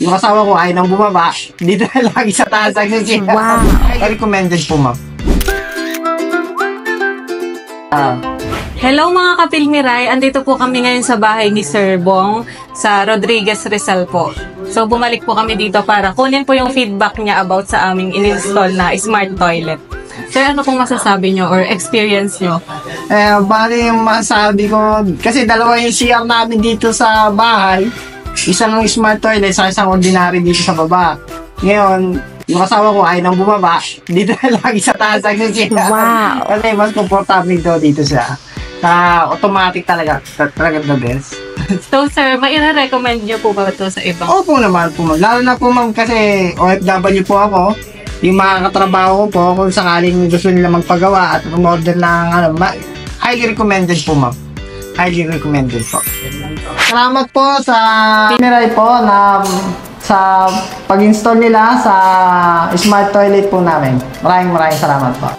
Yung asawa ko ay nang bumaba, dito na lagi sa taas ang sisiya. Wow. Recommended po, ma'am. Hello mga kapilmiray, andito po kami ngayon sa bahay ni Sir Bong sa Rodriguez Rizal po. So bumalik po kami dito para kunin po yung feedback niya about sa aming in-install na smart toilet. Sir, ano pong masasabi nyo or experience nyo? Bali yung masabi ko, kasi dalawa yung CR namin dito sa bahay. Isang smart toilet sa isang ordinary dito sa baba. Ngayon, yung asawa ko ay nang bumaba, dito na lagi sa taas ang sisiya. Wow. Kasi mas komportable dito siya. Automatic talaga the best. So sir, maire-recommend nyo po ba ito sa iba? Opo naman po, ma'am. Lalo na po, ma'am, kasi OFW po ako. Yung mga katrabaho ko po, kung sakaling gusto nila magpagawa at umorder ng highly recommended po, ma'am. Highly recommended po. Salamat po sa Miray po na sa pag-install nila sa smart toilet po namin. Maraming salamat po.